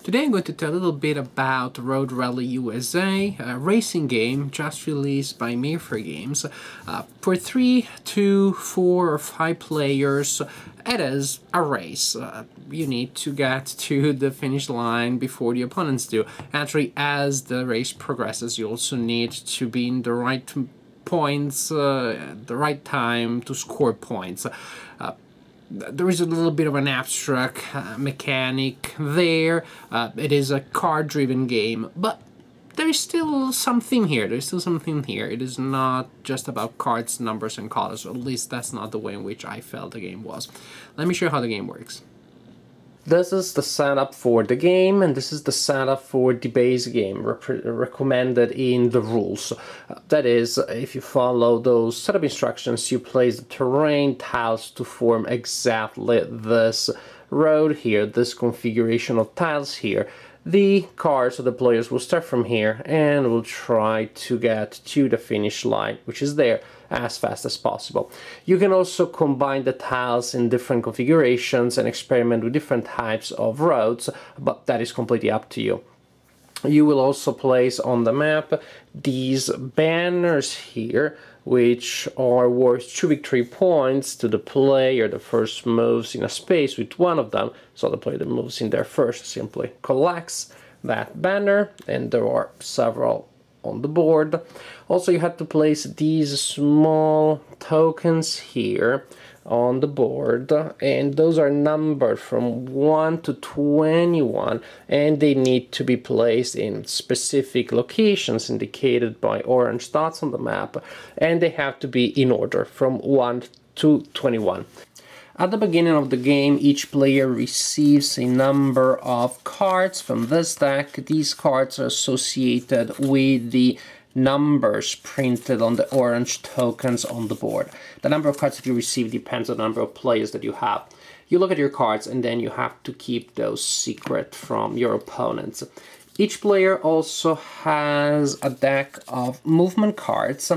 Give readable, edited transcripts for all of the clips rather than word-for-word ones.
Today I'm going to tell a little bit about Road Rally USA, a racing game just released by Mayfair Games. For 3, 2, 4 or 5 players, it is a race. You need to get to the finish line before the opponents do. Actually, as the race progresses, you also need to be in the right points, the right time to score points. There is a little bit of an abstract mechanic there. It is a card-driven game, but there is still something here. There's still something here. It is not just about cards, numbers, and colors. Or at least that's not the way in which I felt the game was. Let me show you how the game works. This is the setup for the game, and this is the setup for the base game recommended in the rules. That is, if you follow those setup instructions, you place the terrain tiles to form exactly this road here, this configuration of tiles here. The cards of the players will start from here and will try to get to the finish line, which is there, as fast as possible. You can also combine the tiles in different configurations and experiment with different types of roads, but that is completely up to you. You will also place on the map these banners here, which are worth 2 victory points to the player that first moves in a space with one of them. So the player that moves in there first simply collects that banner, and there are several on the board. Also, you have to place these small tokens here on the board, and those are numbered from 1 to 21, and they need to be placed in specific locations indicated by orange dots on the map, and they have to be in order from 1 to 21. At the beginning of the game, each player receives a number of cards from this deck. These cards are associated with the numbers printed on the orange tokens on the board. The number of cards that you receive depends on the number of players that you have. You look at your cards and then you have to keep those secret from your opponents. Each player also has a deck of movement cards,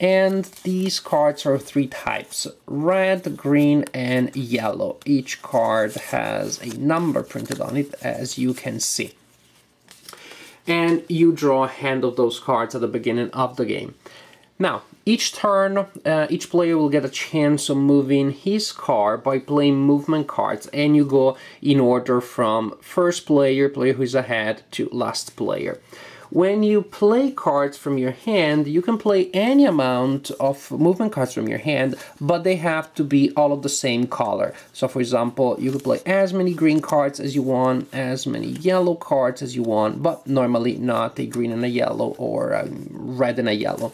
and these cards are 3 types: red, green, and yellow. Each card has a number printed on it, as you can see. And you draw a hand of those cards at the beginning of the game. Now, each turn, each player will get a chance of moving his card by playing movement cards, and you go in order from first player who is ahead, to last player. When you play cards from your hand, you can play any amount of movement cards from your hand, but they have to be all of the same color. So for example, you could play as many green cards as you want, as many yellow cards as you want, but normally not a green and a yellow or a red and a yellow.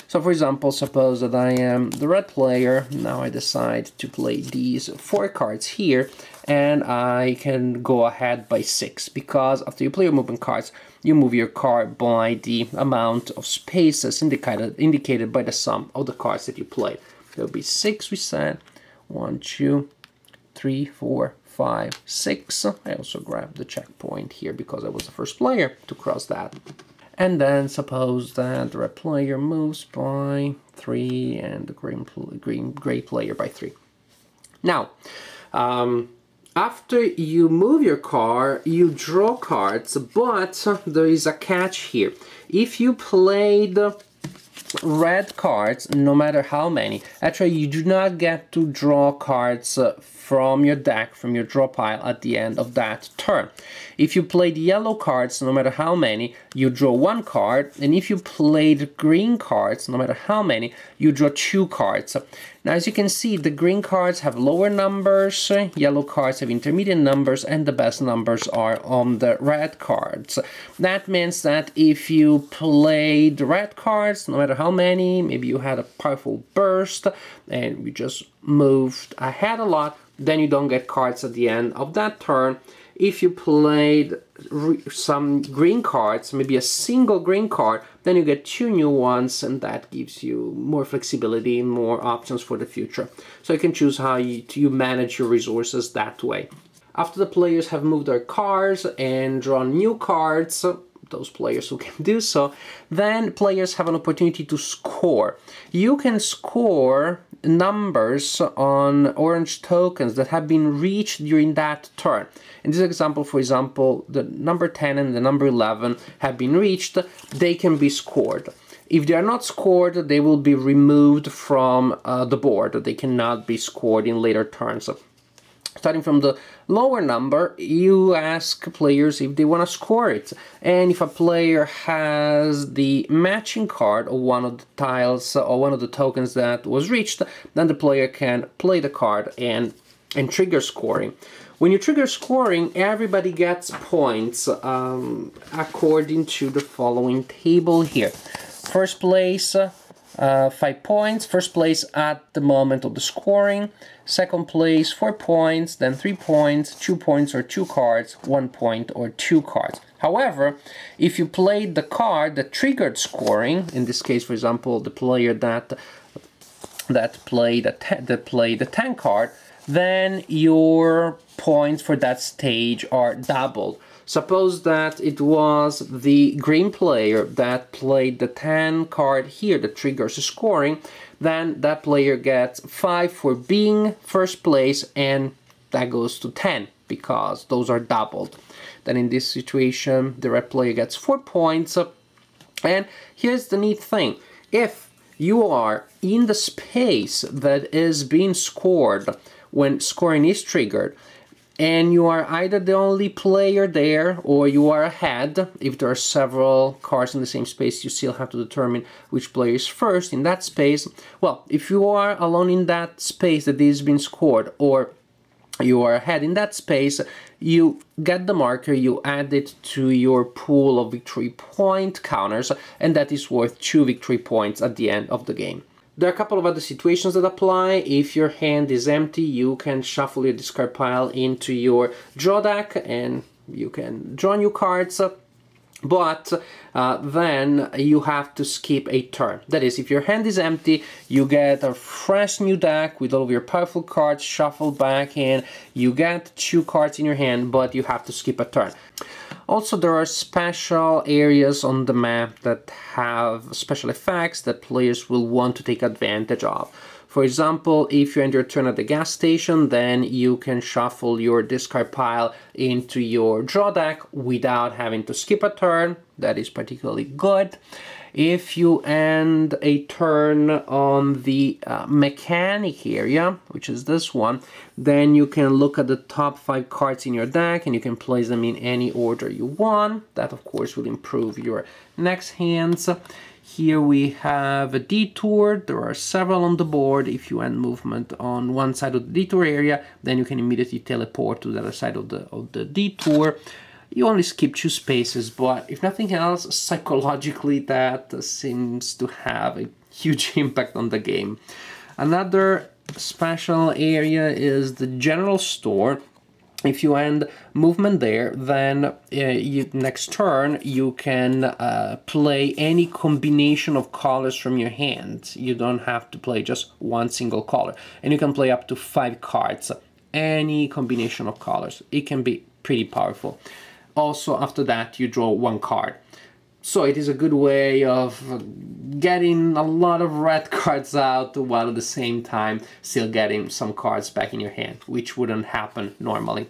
So for example, suppose that I am the red player. Now I decide to play these 4 cards here, and I can go ahead by 6, because after you play your movement cards, you move your card by the amount of spaces indicated by the sum of the cards that you played. There'll be 6, we said. 1, 2, 3, 4, 5, 6. I also grabbed the checkpoint here because I was the first player to cross that. And then suppose that the red player moves by 3 and the gray player by 3. Now, after you move your card, you draw cards, but there is a catch here. If you played red cards, no matter how many, actually you do not get to draw cards from your deck, from your draw pile at the end of that turn. If you played yellow cards, no matter how many, you draw 1 card, and if you played green cards, no matter how many, you draw 2 cards. Now, as you can see, the green cards have lower numbers, yellow cards have intermediate numbers, and the best numbers are on the red cards. That means that if you played red cards, no matter how many, maybe you had a powerful burst, and you just moved ahead a lot, then you don't get cards at the end of that turn. If you played some green cards, maybe a single green card, then you get 2 new ones, and that gives you more flexibility, more options for the future. So you can choose how you manage your resources that way. After the players have moved their cards and drawn new cards, those players who can do so, then players have an opportunity to score. You can score numbers on orange tokens that have been reached during that turn. In this example, for example, the number 10 and the number 11 have been reached, they can be scored. If they are not scored, they will be removed from the board. They cannot be scored in later turns. Starting from the lower number, you ask players if they want to score it. And if a player has the matching card of one of the tiles or one of the tokens that was reached, then the player can play the card and trigger scoring. When you trigger scoring, everybody gets points according to the following table here. First place, 5 points. First place at the moment of the scoring. Second place, 4 points, then 3 points, 2 points or 2 cards, 1 point or 2 cards. However, if you played the card that triggered scoring, in this case, for example, the player that played the 10 card, then your points for that stage are doubled. Suppose that it was the green player that played the 10 card here that triggers scoring, then that player gets 5 for being first place, and that goes to 10 because those are doubled. Then in this situation, the red player gets 4 points. And here's the neat thing. If you are in the space that is being scored when scoring is triggered, and you are either the only player there or you are ahead, if there are several cards in the same space, you still have to determine which player is first in that space. Well, if you are alone in that space that is being scored, or you are ahead in that space, you get the marker, you add it to your pool of victory point counters, and that is worth 2 victory points at the end of the game. There are a couple of other situations that apply. If your hand is empty, you can shuffle your discard pile into your draw deck and you can draw new cards, but then you have to skip a turn. That is, if your hand is empty, you get a fresh new deck with all of your powerful cards shuffled back in. You get 2 cards in your hand, but you have to skip a turn. Also, there are special areas on the map that have special effects that players will want to take advantage of. For example, if you end your turn at the gas station, then you can shuffle your discard pile into your draw deck without having to skip a turn. That is particularly good. If you end a turn on the mechanic area, which is this one, then you can look at the top 5 cards in your deck and you can place them in any order you want. That, of course, will improve your next hands. Here we have a detour. There are several on the board. If you end movement on one side of the detour area, then you can immediately teleport to the other side of the detour. You only skip 2 spaces, but if nothing else, psychologically that seems to have a huge impact on the game. Another special area is the general store. If you end movement there, then next turn you can play any combination of colors from your hand. You don't have to play just one single color. And you can play up to 5 cards, any combination of colors. It can be pretty powerful. Also, after that, you draw 1 card. So it is a good way of getting a lot of red cards out while at the same time still getting some cards back in your hand, which wouldn't happen normally.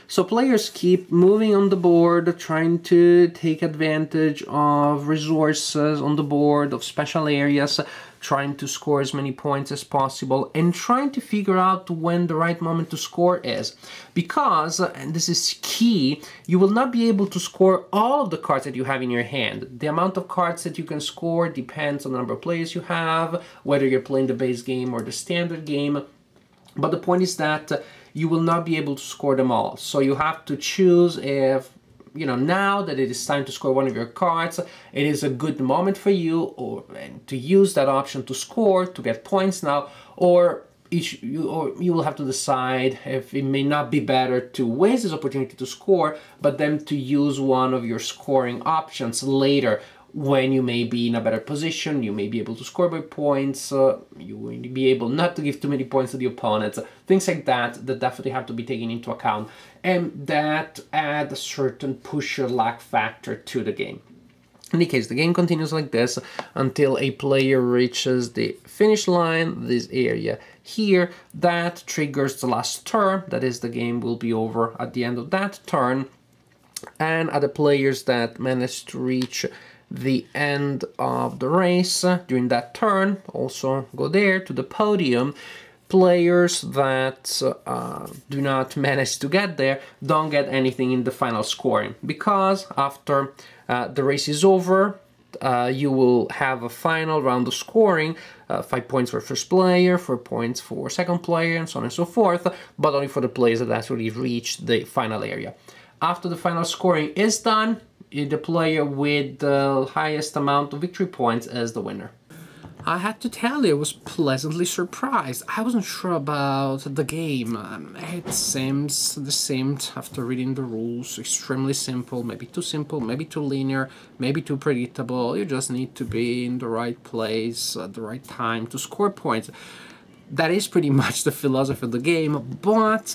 So players keep moving on the board, trying to take advantage of resources on the board, of special areas, trying to score as many points as possible, and trying to figure out when the right moment to score is. Because, and this is key, you will not be able to score all of the cards that you have in your hand. The amount of cards that you can score depends on the number of players you have, whether you're playing the base game or the standard game. But the point is that you will not be able to score them all. So you have to choose if, now that it is time to score one of your cards, it is a good moment for you or to use that option to score, to get points now, or you will have to decide if it may not be better to waste this opportunity to score, but then to use one of your scoring options later when you may be in a better position, you may be able to score by points, you will be able not to give too many points to the opponents, things like that definitely have to be taken into account, and that add a certain push your luck factor to the game. In the case, the game continues like this until a player reaches the finish line, this area here. That triggers the last turn, that is, the game will be over at the end of that turn. And other players that manage to reach the end of the race during that turn also go there to the podium. Players that do not manage to get there don't get anything in the final scoring, because after the race is over, you will have a final round of scoring, 5 points for first player, 4 points for second player, and so on and so forth, but only for the players that actually reach the final area. After the final scoring is done, the player with the highest amount of victory points is the winner. I had to tell you, I was pleasantly surprised. I wasn't sure about the game. It seems the same after reading the rules. Extremely simple, maybe too linear, maybe too predictable. You just need to be in the right place at the right time to score points. That is pretty much the philosophy of the game, but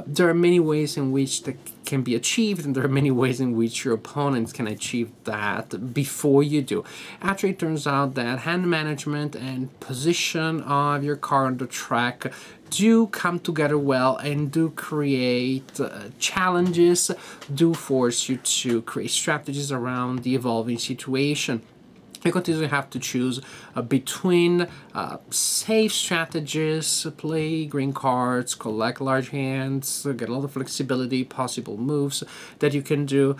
there are many ways in which that can be achieved, and there are many ways in which your opponents can achieve that before you do. Actually, it turns out that hand management and position of your car on the track do come together well and do create challenges, do force you to create strategies around the evolving situation. You continuously have to choose between safe strategies, play green cards, collect large hands, get a lot of flexibility, possible moves that you can do,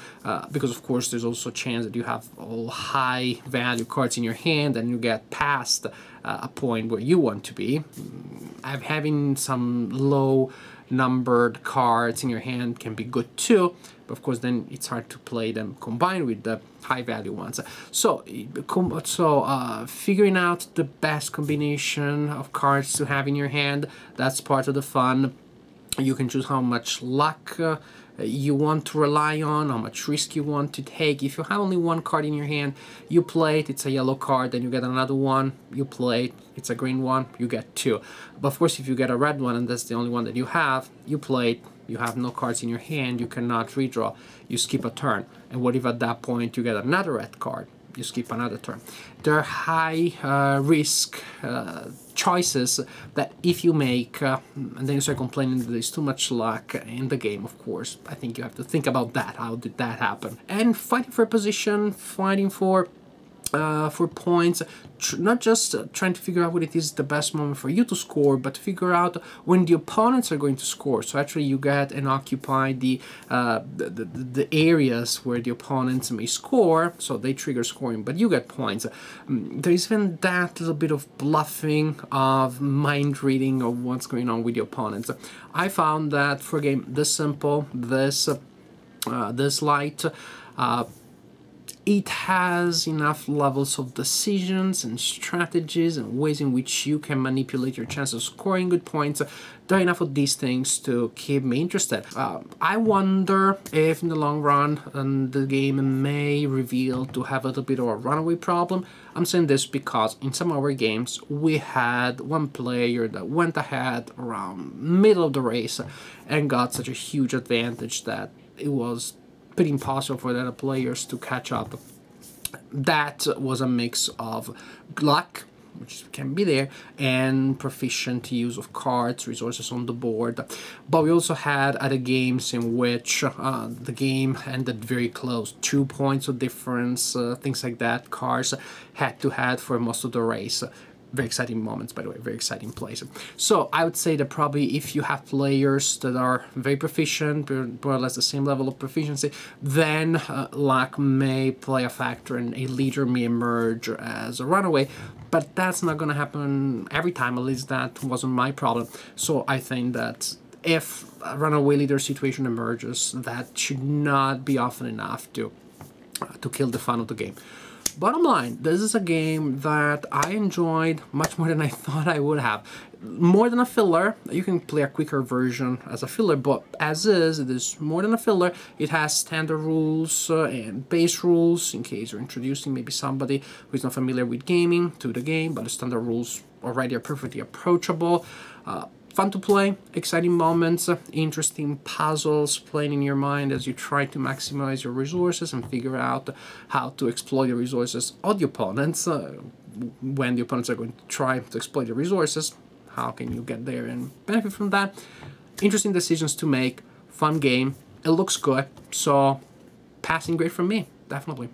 because of course there's also a chance that you have all high value cards in your hand and you get past a point where you want to be. Having some low numbered cards in your hand can be good too, but of course then it's hard to play them combined with the high value ones. So figuring out the best combination of cards to have in your hand, that's part of the fun. You can choose how much luck you want to rely on, how much risk you want to take. If you have only one card in your hand, you play it, it's a yellow card, then you get another one, you play it, it's a green one, you get two. But of course, if you get a red one and that's the only one that you have, you play it, you have no cards in your hand, you cannot redraw, you skip a turn. And what if at that point you get another red card? You skip another turn. There are high risk choices that if you make, and then you start complaining that there's too much luck in the game, of course, I think you have to think about that. How did that happen? And fighting for a position, fighting for points, not just trying to figure out what it is the best moment for you to score, but to figure out when the opponents are going to score. So actually you get and occupy the areas where the opponents may score, so they trigger scoring, but you get points. There is even that little bit of bluffing, of mind reading of what's going on with the opponents. I found that for a game this simple, this light, it has enough levels of decisions and strategies and ways in which you can manipulate your chances of scoring good points. There are enough of these things to keep me interested. I wonder if in the long run the game may reveal to have a little bit of a runaway problem. I'm saying this because in some of our games we had one player that went ahead around middle of the race and got such a huge advantage that it was pretty impossible for the other players to catch up. That was a mix of luck, which can be there, and proficient use of cards, resources on the board. But we also had other games in which the game ended very close, 2 points of difference, things like that. Cars head-to-head for most of the race. Very exciting moments, by the way, very exciting plays. So I would say that probably if you have players that are very proficient, more or less the same level of proficiency, then luck may play a factor and a leader may emerge as a runaway. But that's not going to happen every time, at least that wasn't my problem. So I think that if a runaway leader situation emerges, that should not be often enough to kill the fun of the game. Bottom line, this is a game that I enjoyed much more than I thought I would have. More than a filler. You can play a quicker version as a filler, but as is, it is more than a filler. It has standard rules and base rules in case you're introducing maybe somebody who is not familiar with gaming to the game, but the standard rules already are perfectly approachable. fun to play, exciting moments, interesting puzzles playing in your mind as you try to maximize your resources and figure out how to exploit your resources on the opponents. When the opponents are going to try to exploit your resources, how can you get there and benefit from that? Interesting decisions to make, fun game, it looks good, so passing grade from me, definitely.